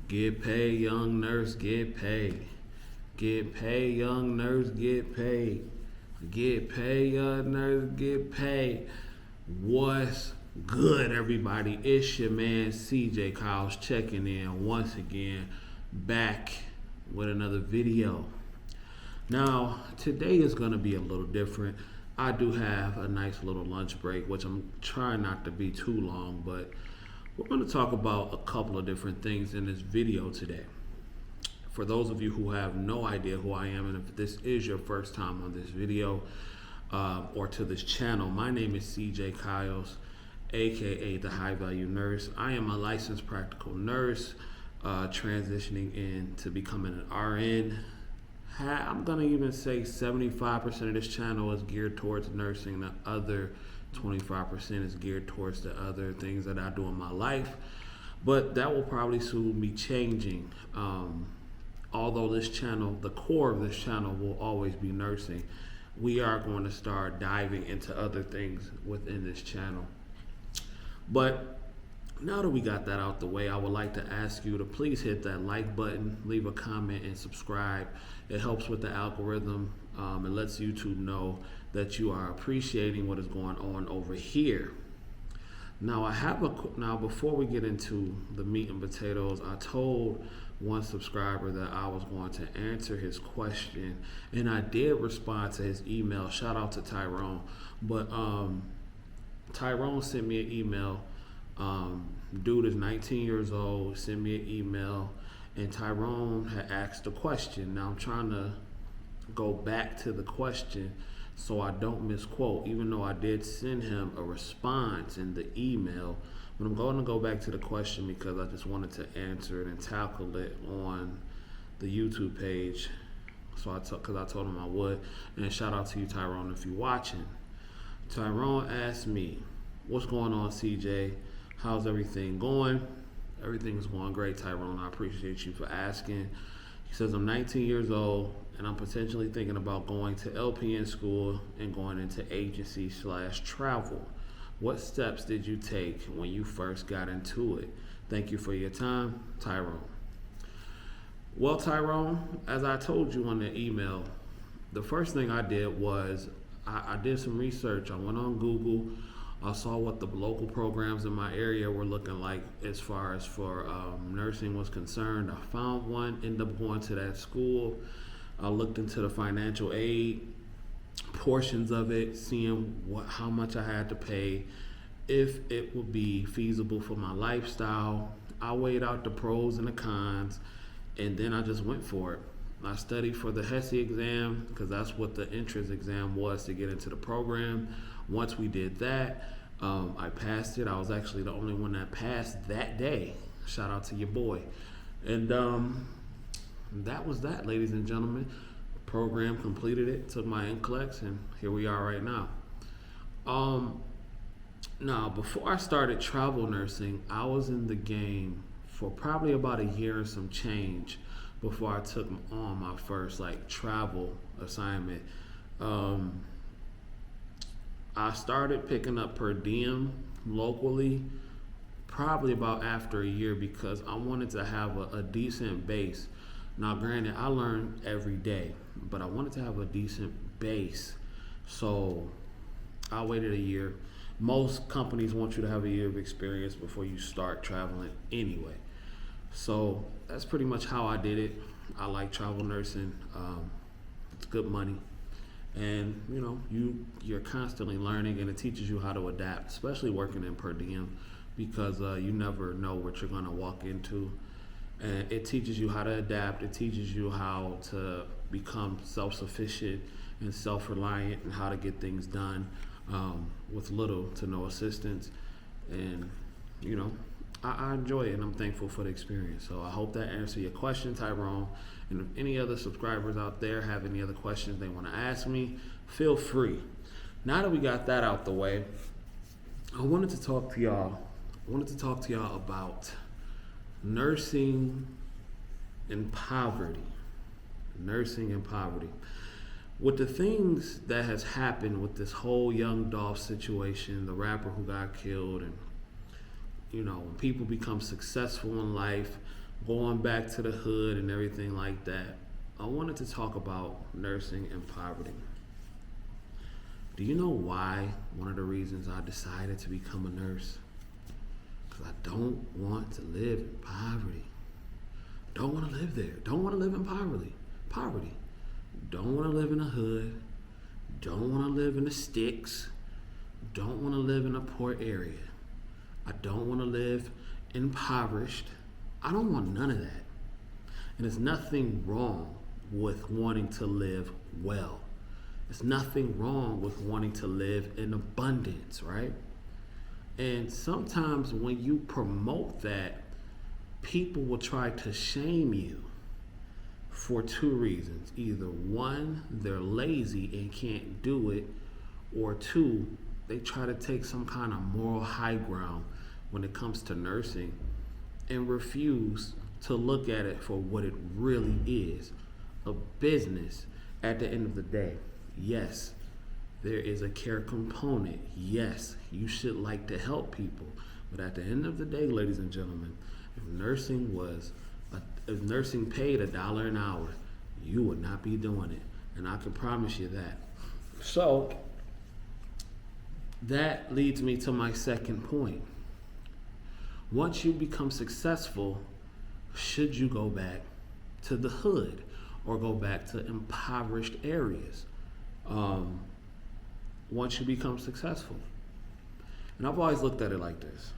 Get paid, young nurse, get paid. Get paid, young nurse, get paid. Get paid, young nurse, get paid. What's good, everybody? It's your man CJ Kyles checking in once again, back with another video. Now, today is going to be a little different. I do have a nice little lunch break, which I'm trying not to be too long, but we're going to talk about a couple of different things in this video today. For those of you who have no idea who I am, and if this is your first time on this video or to this channel, my name is CJ Kyles, aka the High Value Nurse. I am a licensed practical nurse, transitioning into becoming an RN. I'm gonna even say 75% of this channel is geared towards nursing. The other 25% is geared towards the other things that I do in my life. But that will probably soon be changing. Although this channel, the core of this channel will always be nursing, we are going to start diving into other things within this channel. But now that we got that out the way, I would like to ask you to please hit that like button, leave a comment, and subscribe. It helps with the algorithm. It lets YouTube know that you are appreciating what is going on over here. Now, before we get into the meat and potatoes, I told one subscriber that I was going to answer his question, and I did respond to his email. Shout out to Tyrone. But Tyrone sent me an email. Dude is 19 years old, sent me an email, and Tyrone had asked a question. Now I'm trying to go back to the question so I don't misquote, even though I did send him a response in the email. But I'm going to go back to the question because I just wanted to answer it and tackle it on the YouTube page. So because I told him I would. And shout out to you, Tyrone, if you're watching. Tyrone asked me, "What's going on, CJ? How's everything going?" Everything's going great, Tyrone. I appreciate you for asking. He says, "I'm 19 years old and I'm potentially thinking about going to LPN school and going into agency/travel. What steps did you take when you first got into it? Thank you for your time, Tyrone." Well, Tyrone, as I told you on the email, the first thing I did was I did some research. I went on Google. I saw what the local programs in my area were looking like as far as for nursing was concerned. I found one, ended up going to that school. I looked into the financial aid portions of it, seeing how much I had to pay, if it would be feasible for my lifestyle. I weighed out the pros and the cons, and then I just went for it. I studied for the HESI exam because that's what the entrance exam was to get into the program. Once we did that, I passed it. I was actually the only one that passed that day. Shout out to your boy. And that was that, ladies and gentlemen. Program completed it, took my NCLEX, and here we are right now. Now, before I started travel nursing, I was in the game for probably about a year and some change before I took on my first travel assignment. I started picking up per diem locally probably about after a year because I wanted to have a decent base. Now, granted, I learned every day, but I wanted to have a decent base. So I waited a year. Most companies want you to have a year of experience before you start traveling anyway. So that's pretty much how I did it. I like travel nursing. It's good money. And you're constantly learning, and it teaches you how to adapt, especially working in per diem, because you never know what you're gonna walk into. And it teaches you how to adapt. It teaches you how to become self-sufficient and self-reliant, and how to get things done with little to no assistance. And I enjoy it, and I'm thankful for the experience. So I hope that answered your question, Tyrone. And if any other subscribers out there have any other questions they want to ask me, feel free. Now that we got that out the way, I wanted to talk to y'all about nursing and poverty. Nursing and poverty. With the things that has happened with this whole Young Dolph situation, the rapper who got killed, and when people become successful in life, going back to the hood and everything like that, I wanted to talk about nursing and poverty. Do you know why? One of the reasons I decided to become a nurse? Because I don't want to live in poverty. Don't want to live there. Don't want to live in poverty. Poverty. Don't want to live in the hood. Don't want to live in the sticks. Don't want to live in a poor area. I don't want to live impoverished. I don't want none of that. And there's nothing wrong with wanting to live well. There's nothing wrong with wanting to live in abundance, right? And sometimes when you promote that, people will try to shame you for two reasons. Either one, they're lazy and can't do it, or two, they try to take some kind of moral high ground when it comes to nursing and refuse to look at it for what it really is, a business. At the end of the day, yes, there is a care component. Yes, you should like to help people. But at the end of the day, ladies and gentlemen, if nursing paid $1 an hour, you would not be doing it. And I can promise you that. So that leads me to my second point. Once you become successful, should you go back to the hood or go back to impoverished areas? Once you become successful. And I've always looked at it like this.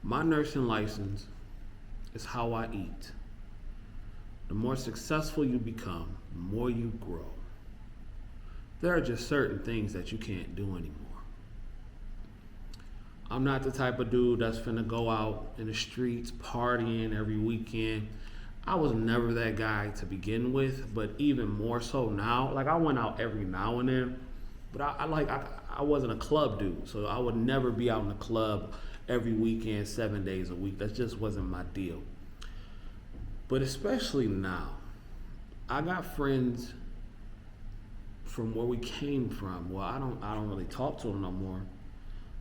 My nursing license is how I eat. The more successful you become, the more you grow. There are just certain things that you can't do anymore. I'm not the type of dude that's finna go out in the streets partying every weekend. I was never that guy to begin with, but even more so now. Like, I went out every now and then, but I wasn't a club dude, so I would never be out in the club every weekend, 7 days a week. That just wasn't my deal. But especially now, I got friends from where we came from. Well, I don't really talk to them no more.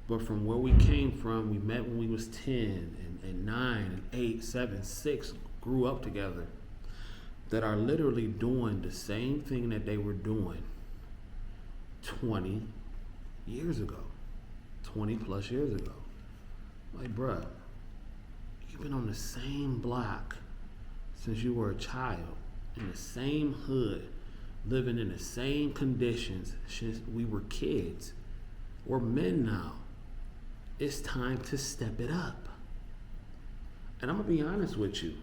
But from where we came from, we met when we was 10 and 9 and 8, 7, 6, grew up together, that are literally doing the same thing that they were doing 20 years ago, 20 plus years ago. Like, bruh, you've been on the same block since you were a child, in the same hood, living in the same conditions since we were kids. We're men now. It's time to step it up. And I'm gonna be honest with you.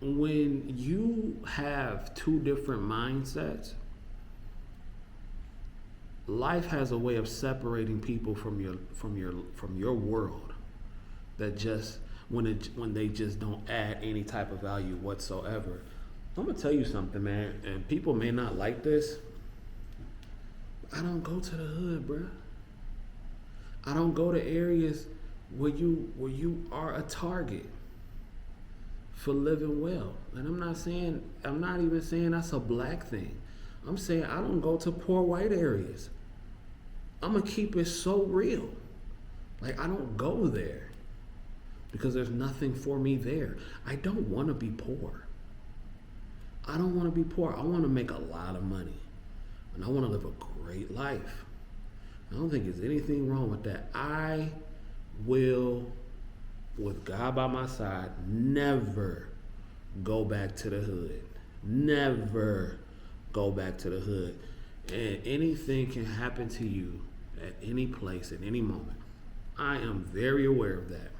When you have two different mindsets, life has a way of separating people from your world, that just when they just don't add any type of value whatsoever. I'm gonna tell you something, man, and people may not like this. I don't go to the hood, bruh. I don't go to areas where you are a target for living well. And I'm not even saying that's a black thing. I'm saying I don't go to poor white areas. I'm gonna keep it so real. Like, I don't go there because there's nothing for me there. I don't want to be poor. I don't want to be poor. I want to make a lot of money, and I want to live a great life. I don't think there's anything wrong with that. I will, with God by my side, never go back to the hood. Never go back to the hood. And anything can happen to you at any place, at any moment. I am very aware of that.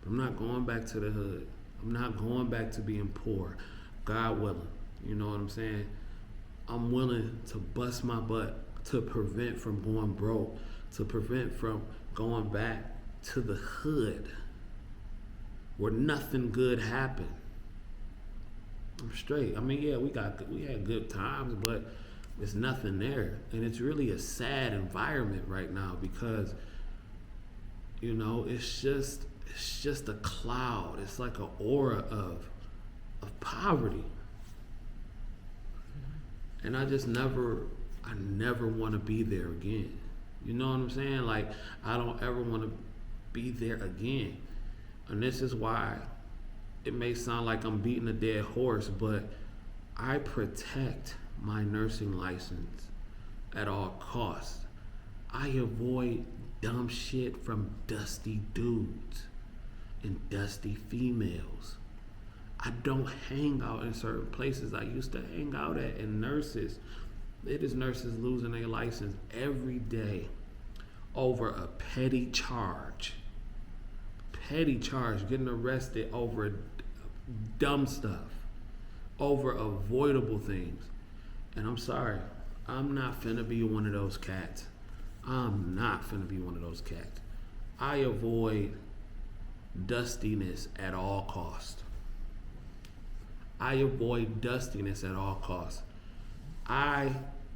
But I'm not going back to the hood. I'm not going back to being poor. God willing. You know what I'm saying? I'm willing to bust my butt to prevent from going broke, to prevent from going back to the hood where nothing good happened. I'm straight. I mean, yeah, we had good times, but there's nothing there. And it's really a sad environment right now because, you know, it's just a cloud. It's like an aura of poverty. And I never want to be there again. You know what I'm saying? Like, I don't ever want to be there again. And this is why it may sound like I'm beating a dead horse, but I protect my nursing license at all costs. I avoid dumb shit from dusty dudes and dusty females. I don't hang out in certain places I used to hang out at. And nurses, it is nurses losing their license every day over a petty charge. Petty charge, getting arrested over dumb stuff, over avoidable things. And I'm sorry, I'm not finna be one of those cats. I'm not finna be one of those cats. I avoid dustiness at all costs. I avoid dustiness at all costs. I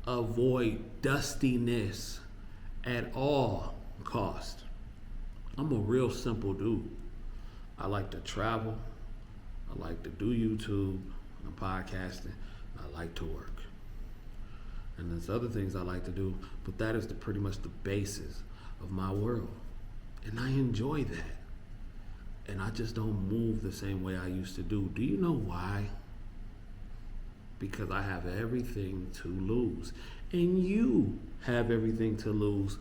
avoid dustiness at all costs. I'm a real simple dude. I like to travel. I like to do YouTube and podcasting. I like to work. And there's other things I like to do, but that is pretty much the basis of my world. And I enjoy that. And I just don't move the same way I used to do. Do you know why? Because I have everything to lose. And you have everything to lose.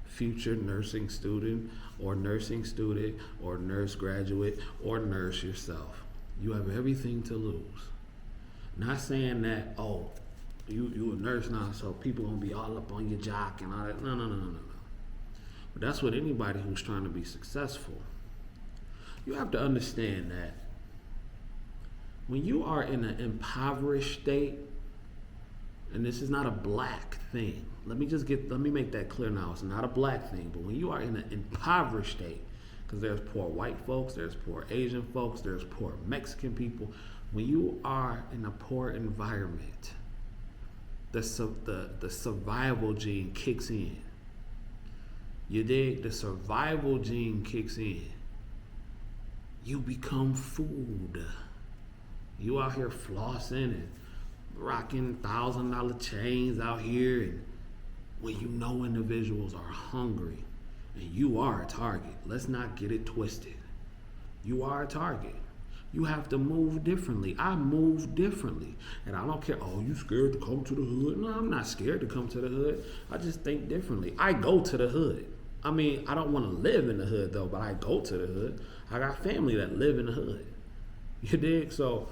Future nursing student or nurse graduate or nurse yourself. You have everything to lose. Not saying that, oh, you a nurse now, so people gonna be all up on your jock and all that. No. But that's what anybody who's trying to be successful. You have to understand that when you are in an impoverished state, and this is not a black thing. Let me make that clear now. It's not a black thing, but when you are in an impoverished state, because there's poor white folks, there's poor Asian folks, there's poor Mexican people. When you are in a poor environment, the survival gene kicks in. You dig? The survival gene kicks in. You become food. You out here flossing and rocking $1,000 chains out here, and when you know individuals are hungry, and you are a target. Let's not get it twisted. You are a target. You have to move differently. I move differently. And I don't care, oh, you scared to come to the hood? No, I'm not scared to come to the hood. I just think differently. I go to the hood. I mean, I don't want to live in the hood though, but I go to the hood. I got family that live in the hood. You dig? So,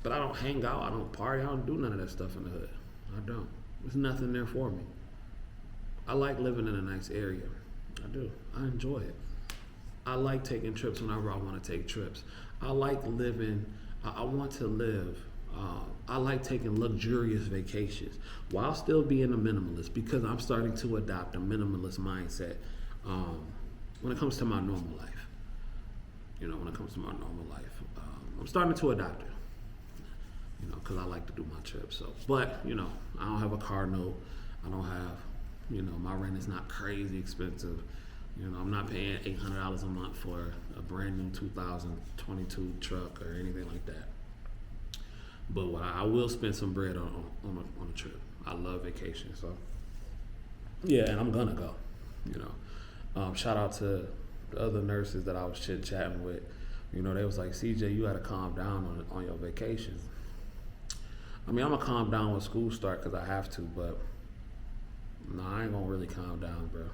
but I don't hang out, I don't party, I don't do none of that stuff in the hood. I don't. There's nothing there for me. I like living in a nice area. I do. I enjoy it. I like taking trips whenever I want to take trips. I like living, I want to live. I like taking luxurious vacations while still being a minimalist, because I'm starting to adopt a minimalist mindset when it comes to my normal life. You know, when it comes to my normal life, I'm starting to adopt it. You know, because I like to do my trips. So, but you know, I don't have a car note. I don't have, you know, my rent is not crazy expensive. You know, I'm not paying $800 a month for a brand new 2022 truck or anything like that. But what I will spend some bread on a trip. I love vacation, so yeah, and I'm gonna go. You know, shout out to the other nurses that I was chit-chatting with. You know, they was like, CJ, you gotta calm down on your vacations. I mean, I'm gonna calm down when school start because I have to, but no, I ain't gonna really calm down, bro.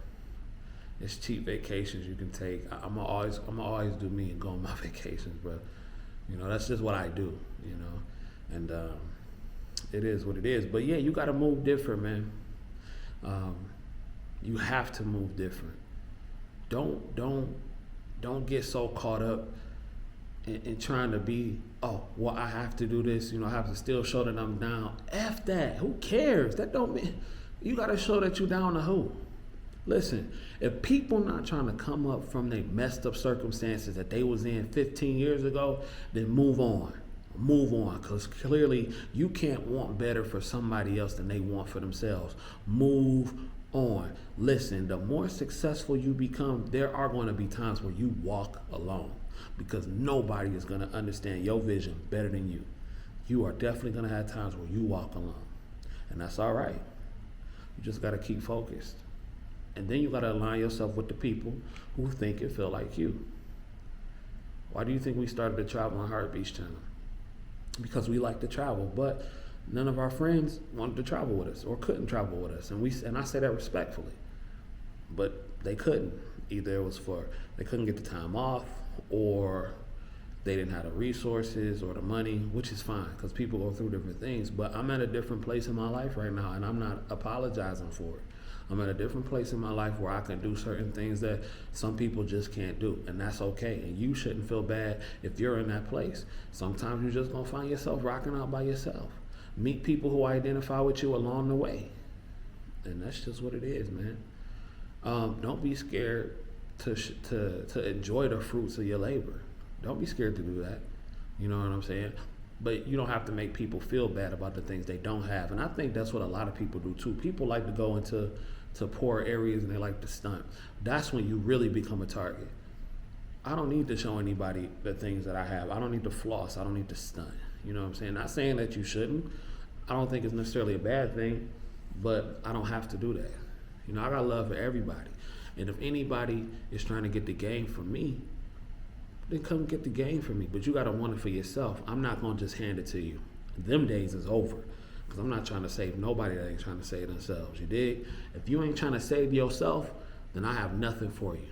It's cheap vacations you can take. I'm gonna always do me and go on my vacations, bro. You know, that's just what I do. You know, and it is what it is. But yeah, you gotta move different, man. You have to move different. Don't get so caught up in trying to be, oh, well, I have to do this, you know, I have to still show that I'm down. F that. Who cares? That don't mean you gotta show that you down to who? Listen, if people not trying to come up from their messed up circumstances that they was in 15 years ago, then move on. Move on, because clearly you can't want better for somebody else than they want for themselves. Move on. Listen, the more successful you become, there are going to be times where you walk alone, because nobody is going to understand your vision better than you. You are definitely going to have times where you walk alone, and that's all right. You just got to keep focused. And then you got to align yourself with the people who think and feel like you. Why do you think we started the Travel and Heartbeats channel? Because we like to travel, but none of our friends wanted to travel with us or couldn't travel with us. And I say that respectfully, but they couldn't. Either it was they couldn't get the time off, or they didn't have the resources or the money, which is fine because people go through different things. But I'm at a different place in my life right now, and I'm not apologizing for it. I'm at a different place in my life where I can do certain things that some people just can't do, and that's okay. And you shouldn't feel bad if you're in that place. Sometimes you're just gonna find yourself rocking out by yourself. Meet people who identify with you along the way, and that's just what it is, man. Don't be scared to enjoy the fruits of your labor. Don't be scared to do that. You know what I'm saying? But you don't have to make people feel bad about the things they don't have. And I think that's what a lot of people do too. People like to go into poor areas and they like to stunt. That's when you really become a target. I don't need to show anybody the things that I have. I don't need to floss. I don't need to stunt. You know what I'm saying? Not saying that you shouldn't. I don't think it's necessarily a bad thing, but I don't have to do that. You know, I got love for everybody. And if anybody is trying to get the game from me, then come get the game from me. But you got to want it for yourself. I'm not going to just hand it to you. Them days is over. Because I'm not trying to save nobody that ain't trying to save themselves. You dig? If you ain't trying to save yourself, then I have nothing for you.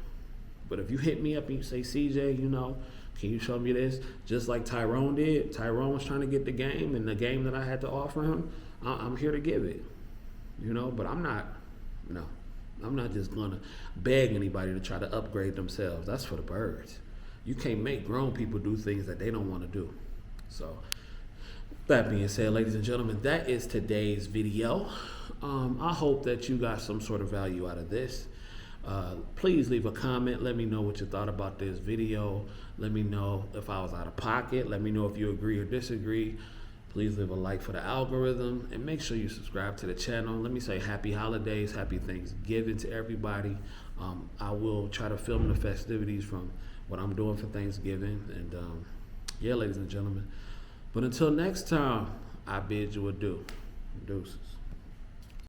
But if you hit me up and you say, CJ, you know, can you show me this? Just like Tyrone did. Tyrone was trying to get the game, and the game that I had to offer him, I'm here to give it. You know, but I'm not just going to beg anybody to try to upgrade themselves. That's for the birds. You can't make grown people do things that they don't want to do. So, that being said, ladies and gentlemen, that is today's video. I hope that you got some sort of value out of this. Please leave a comment. Let me know what you thought about this video. Let me know if I was out of pocket. Let me know if you agree or disagree. Please leave a like for the algorithm, and make sure you subscribe to the channel. Let me say happy holidays, happy Thanksgiving to everybody. I will try to film the festivities from what I'm doing for Thanksgiving. And yeah, ladies and gentlemen. But until next time, I bid you adieu. Deuces.